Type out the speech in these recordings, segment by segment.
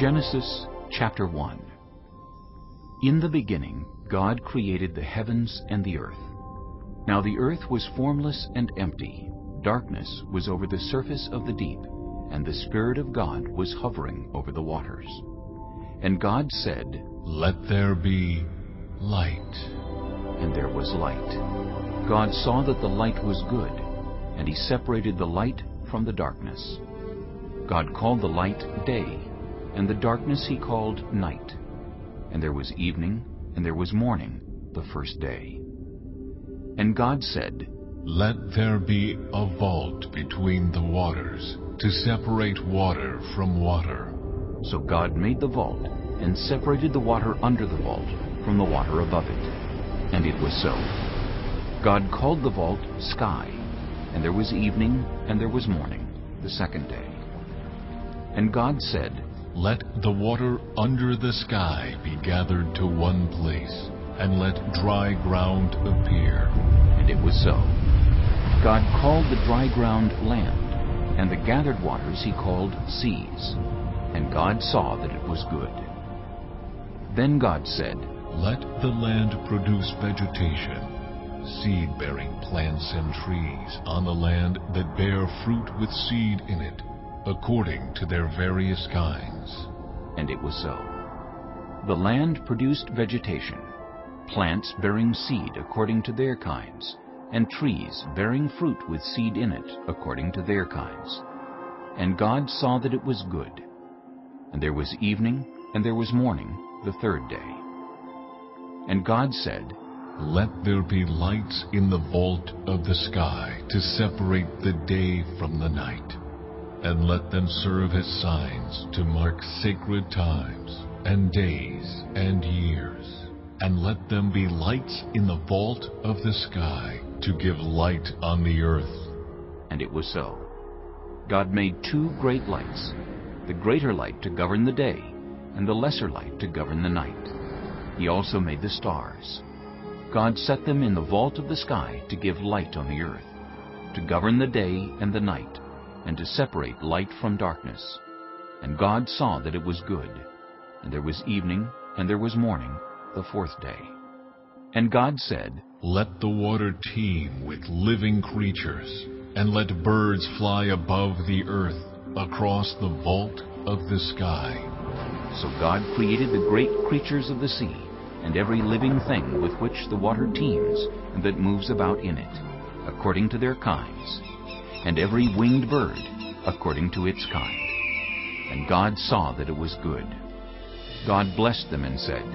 Genesis chapter 1. In the beginning, God created the heavens and the earth. Now the earth was formless and empty. Darkness was over the surface of the deep, and the Spirit of God was hovering over the waters. And God said, "Let there be light." And there was light. God saw that the light was good, and He separated the light from the darkness. God called the light day, and the darkness He called night. And there was evening, and there was morning, the first day. And God said, "Let there be a vault between the waters, to separate water from water." So God made the vault, and separated the water under the vault from the water above it. And it was so. God called the vault sky, and there was evening, and there was morning, the second day. And God said, "Let the water under the sky be gathered to one place, and let dry ground appear." And it was so. God called the dry ground land, and the gathered waters He called seas. And God saw that it was good. Then God said, "Let the land produce vegetation, seed-bearing plants and trees on the land that bear fruit with seed in it, according to their various kinds." And it was so. The land produced vegetation, plants bearing seed according to their kinds, and trees bearing fruit with seed in it according to their kinds. And God saw that it was good. And there was evening, and there was morning, the third day. And God said, "Let there be lights in the vault of the sky to separate the day from the night, and let them serve as signs to mark sacred times and days and years. And let them be lights in the vault of the sky to give light on the earth." And it was so. God made two great lights, the greater light to govern the day, and the lesser light to govern the night. He also made the stars. God set them in the vault of the sky to give light on the earth, to govern the day and the night, and to separate light from darkness. And God saw that it was good. And there was evening, and there was morning, the fourth day. And God said, "Let the water teem with living creatures, and let birds fly above the earth across the vault of the sky." So God created the great creatures of the sea, and every living thing with which the water teems and that moves about in it, according to their kinds, and every winged bird according to its kind. And God saw that it was good. God blessed them and said,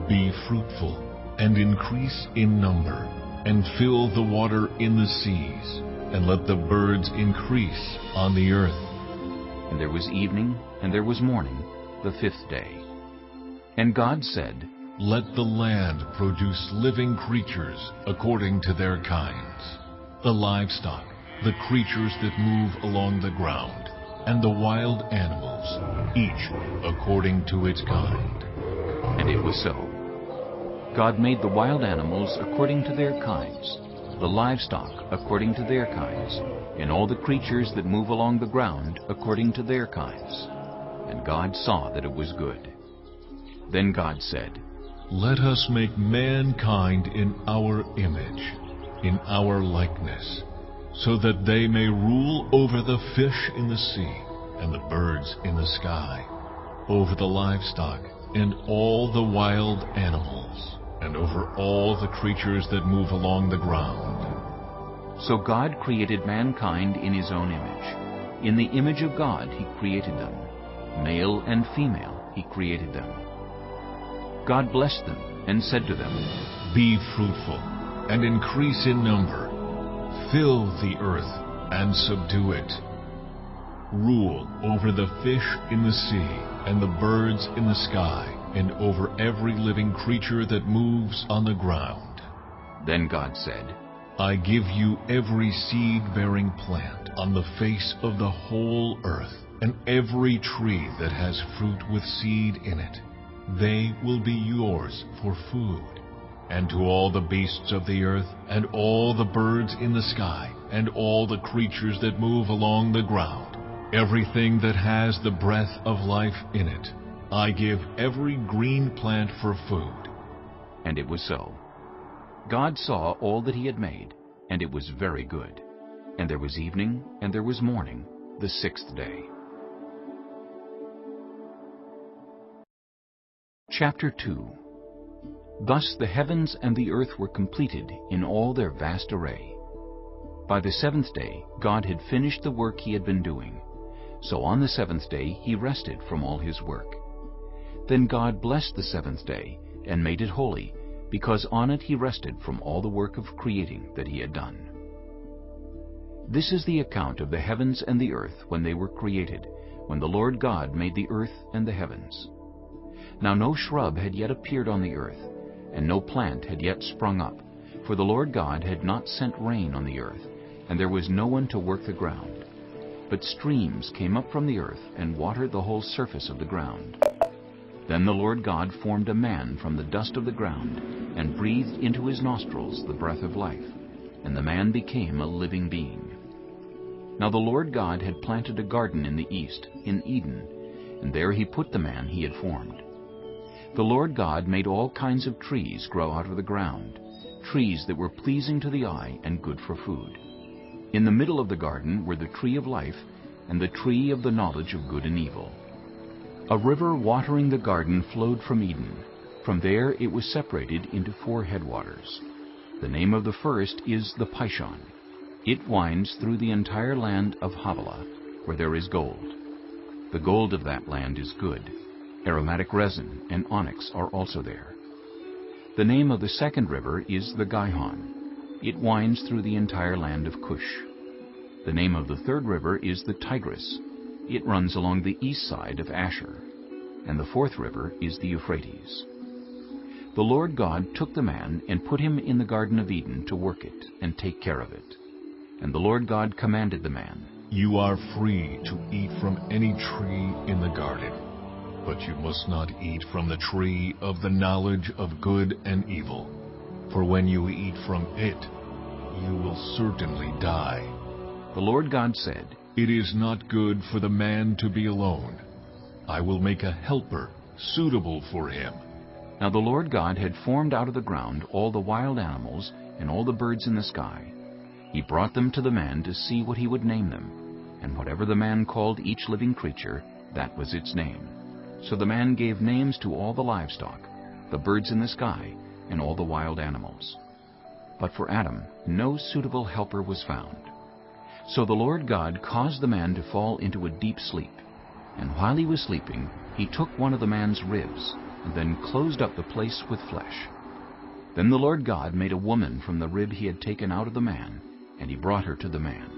"Be fruitful, and increase in number, and fill the water in the seas, and let the birds increase on the earth." And there was evening, and there was morning, the fifth day. And God said, "Let the land produce living creatures according to their kinds, the livestock, the creatures that move along the ground, and the wild animals, each according to its kind." And it was so. God made the wild animals according to their kinds, the livestock according to their kinds, and all the creatures that move along the ground according to their kinds. And God saw that it was good. Then God said, "Let us make mankind in our image, in our likeness, so that they may rule over the fish in the sea, and the birds in the sky, over the livestock, and all the wild animals, and over all the creatures that move along the ground." So God created mankind in His own image. In the image of God He created them. Male and female He created them. God blessed them and said to them, "Be fruitful, and increase in number. Fill the earth and subdue it. Rule over the fish in the sea, and the birds in the sky, and over every living creature that moves on the ground." Then God said, "I give you every seed-bearing plant on the face of the whole earth, and every tree that has fruit with seed in it. They will be yours for food. And to all the beasts of the earth, and all the birds in the sky, and all the creatures that move along the ground, everything that has the breath of life in it, I give every green plant for food." And it was so. God saw all that he had made, and it was very good. And there was evening, and there was morning, the sixth day. Chapter 2. Thus the heavens and the earth were completed in all their vast array. By the seventh day God had finished the work he had been doing. So on the seventh day he rested from all his work. Then God blessed the seventh day and made it holy, because on it he rested from all the work of creating that he had done. This is the account of the heavens and the earth when they were created, when the Lord God made the earth and the heavens. Now no shrub had yet appeared on the earth, and no plant had yet sprung up, for the Lord God had not sent rain on the earth, and there was no one to work the ground. But streams came up from the earth and watered the whole surface of the ground. Then the Lord God formed a man from the dust of the ground, and breathed into his nostrils the breath of life, and the man became a living being. Now the Lord God had planted a garden in the east, in Eden, and there he put the man he had formed. The Lord God made all kinds of trees grow out of the ground, trees that were pleasing to the eye and good for food. In the middle of the garden were the tree of life and the tree of the knowledge of good and evil. A river watering the garden flowed from Eden. From there it was separated into 4 headwaters. The name of the first is the Pishon. It winds through the entire land of Havilah, where there is gold. The gold of that land is good. Aromatic resin and onyx are also there. The name of the second river is the Gihon. It winds through the entire land of Cush. The name of the third river is the Tigris. It runs along the east side of Asher. And the fourth river is the Euphrates. The Lord God took the man and put him in the Garden of Eden to work it and take care of it. And the Lord God commanded the man, "You are free to eat from any tree in the garden, but you must not eat from the tree of the knowledge of good and evil, for when you eat from it, you will certainly die." The Lord God said, "It is not good for the man to be alone. I will make a helper suitable for him." Now the Lord God had formed out of the ground all the wild animals and all the birds in the sky. He brought them to the man to see what he would name them, and whatever the man called each living creature, that was its name. So the man gave names to all the livestock, the birds in the sky, and all the wild animals. But for Adam no suitable helper was found. So the Lord God caused the man to fall into a deep sleep. And while he was sleeping, he took one of the man's ribs, and then closed up the place with flesh. Then the Lord God made a woman from the rib he had taken out of the man, and he brought her to the man.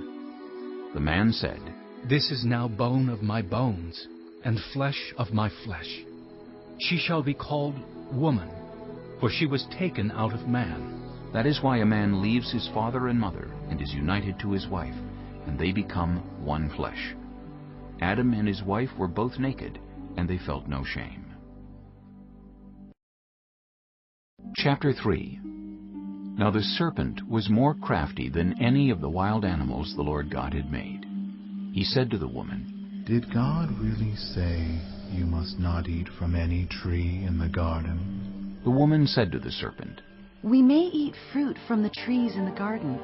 The man said, "This is now bone of my bones, and flesh of my flesh. She shall be called woman, for she was taken out of man." That is why a man leaves his father and mother, and is united to his wife, and they become one flesh. Adam and his wife were both naked, and they felt no shame. Chapter 3. Now the serpent was more crafty than any of the wild animals the Lord God had made. He said to the woman, "Did God really say, 'You must not eat from any tree in the garden'?" The woman said to the serpent, "We may eat fruit from the trees in the garden,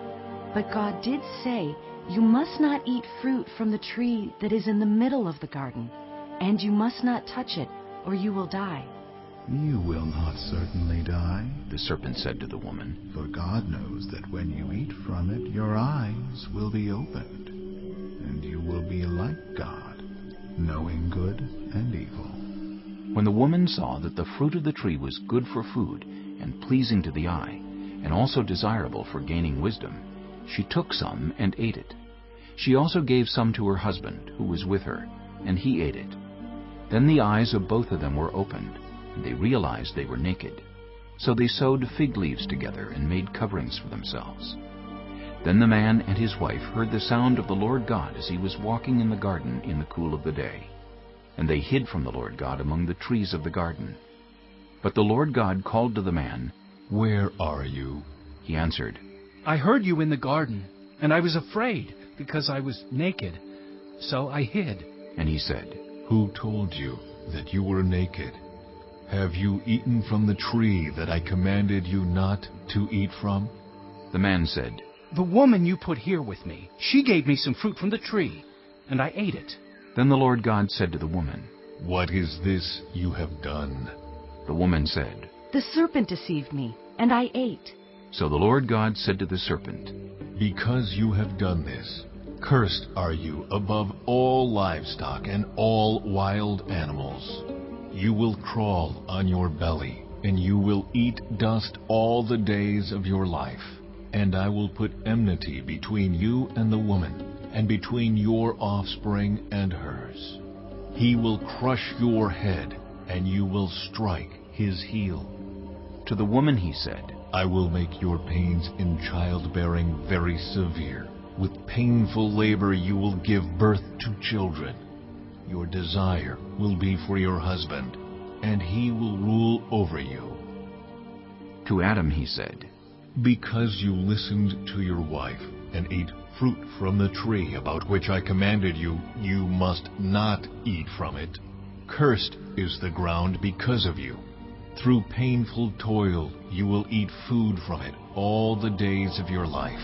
but God did say, 'You must not eat fruit from the tree that is in the middle of the garden, and you must not touch it, or you will die.'" "You will not certainly die," the serpent said to the woman, "for God knows that when you eat from it, your eyes will be opened, and you will be like God, knowing good and evil." When the woman saw that the fruit of the tree was good for food and pleasing to the eye, and also desirable for gaining wisdom, she took some and ate it. She also gave some to her husband, who was with her, and he ate it. Then the eyes of both of them were opened, and they realized they were naked. So they sewed fig leaves together and made coverings for themselves. Then the man and his wife heard the sound of the Lord God as he was walking in the garden in the cool of the day. And they hid from the Lord God among the trees of the garden. But the Lord God called to the man, "Where are you?" He answered, "I heard you in the garden, and I was afraid, because I was naked. So I hid." And he said, "Who told you that you were naked? Have you eaten from the tree that I commanded you not to eat from? The man said, The woman you put here with me, she gave me some fruit from the tree, and I ate it. Then the Lord God said to the woman, What is this you have done? The woman said, The serpent deceived me, and I ate. So the Lord God said to the serpent, Because you have done this, cursed are you above all livestock and all wild animals. You will crawl on your belly, and you will eat dust all the days of your life. And I will put enmity between you and the woman, and between your offspring and hers. He will crush your head, and you will strike his heel. To the woman he said, I will make your pains in childbearing very severe. With painful labor you will give birth to children. Your desire will be for your husband, and he will rule over you. To Adam he said, Because you listened to your wife and ate fruit from the tree about which I commanded you, you must not eat from it. Cursed is the ground because of you. Through painful toil you will eat food from it all the days of your life.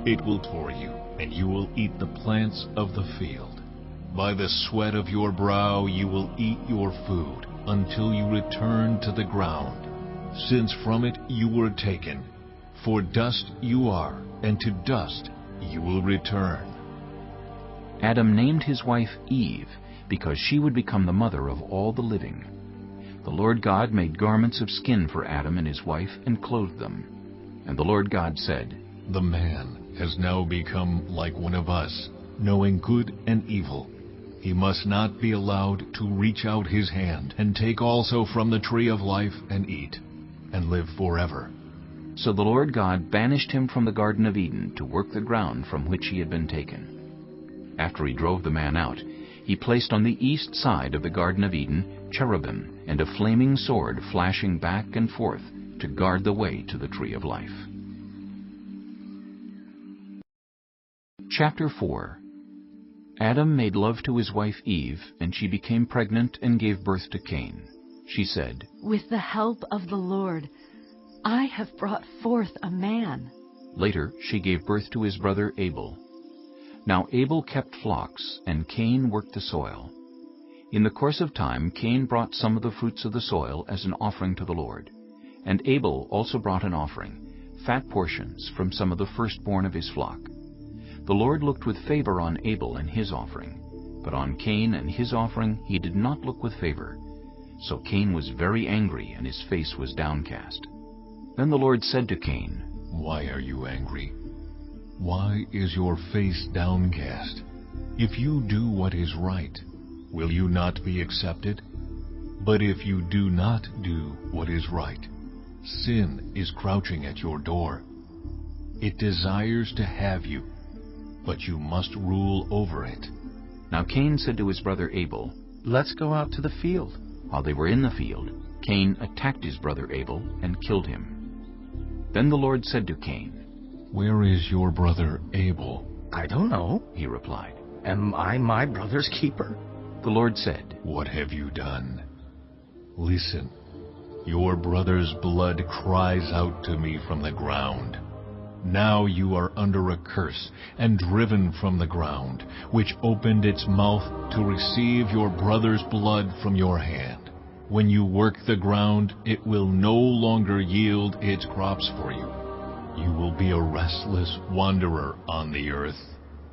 It will for you, and you will eat the plants of the field. By the sweat of your brow you will eat your food until you return to the ground, since from it you were taken. For dust you are, and to dust you will return. Adam named his wife Eve, because she would become the mother of all the living. The Lord God made garments of skin for Adam and his wife and clothed them. And the Lord God said, The man has now become like one of us, knowing good and evil. He must not be allowed to reach out his hand and take also from the tree of life and eat, and live forever. So the Lord God banished him from the Garden of Eden to work the ground from which he had been taken. After he drove the man out, he placed on the east side of the Garden of Eden cherubim and a flaming sword flashing back and forth to guard the way to the tree of life. Chapter 4. Adam made love to his wife Eve, and she became pregnant and gave birth to Cain. She said, With the help of the Lord, I have brought forth a man. Later she gave birth to his brother Abel. Now Abel kept flocks, and Cain worked the soil. In the course of time Cain brought some of the fruits of the soil as an offering to the Lord. And Abel also brought an offering, fat portions from some of the firstborn of his flock. The Lord looked with favor on Abel and his offering, but on Cain and his offering he did not look with favor. So Cain was very angry, and his face was downcast. Then the Lord said to Cain, Why are you angry? Why is your face downcast? If you do what is right, will you not be accepted? But if you do not do what is right, sin is crouching at your door. It desires to have you, but you must rule over it. Now Cain said to his brother Abel, Let's go out to the field. While they were in the field, Cain attacked his brother Abel and killed him. Then the Lord said to Cain, Where is your brother Abel? I don't know, he replied. Am I my brother's keeper? The Lord said, What have you done? Listen, your brother's blood cries out to me from the ground. Now you are under a curse and driven from the ground, which opened its mouth to receive your brother's blood from your hand. When you work the ground, it will no longer yield its crops for you. You will be a restless wanderer on the earth.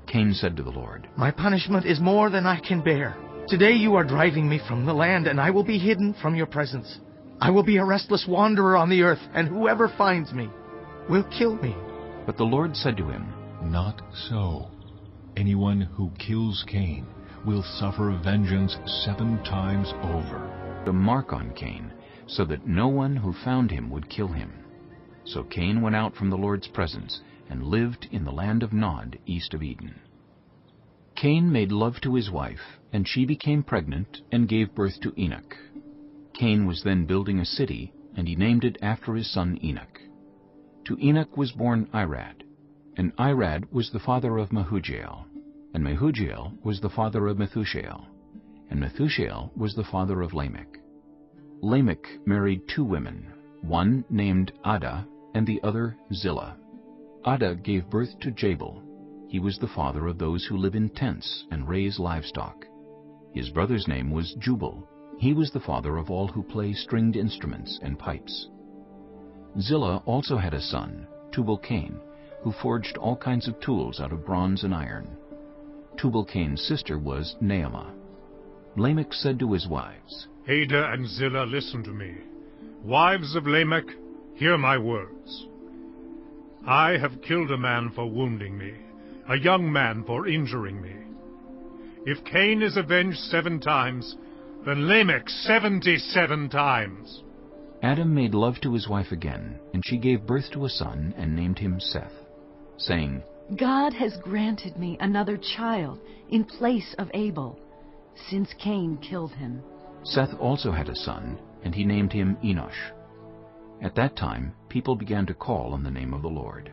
Cain said to the Lord, My punishment is more than I can bear. Today you are driving me from the land, and I will be hidden from your presence. I will be a restless wanderer on the earth, and whoever finds me will kill me. But the Lord said to him, Not so. Anyone who kills Cain will suffer vengeance 7 times over. a mark on Cain, so that no one who found him would kill him. So Cain went out from the Lord's presence and lived in the land of Nod, east of Eden. Cain made love to his wife, and she became pregnant and gave birth to Enoch. Cain was then building a city, and he named it after his son Enoch. To Enoch was born Irad, and Irad was the father of Mehujael, and Mehujael was the father of Methushael, and Methuselah was the father of Lamech. Lamech married 2 women, one named Adah and the other Zillah. Adah gave birth to Jabal. He was the father of those who live in tents and raise livestock. His brother's name was Jubal. He was the father of all who play stringed instruments and pipes. Zillah also had a son, Tubal-Cain, who forged all kinds of tools out of bronze and iron. Tubal-Cain's sister was Naamah. Lamech said to his wives, Adah and Zillah, listen to me. Wives of Lamech, hear my words. I have killed a man for wounding me, a young man for injuring me. If Cain is avenged 7 times, then Lamech 77 times. Adam made love to his wife again, and she gave birth to a son and named him Seth, saying, God has granted me another child in place of Abel, since Cain killed him. Seth also had a son, and he named him Enosh. At that time, people began to call on the name of the Lord.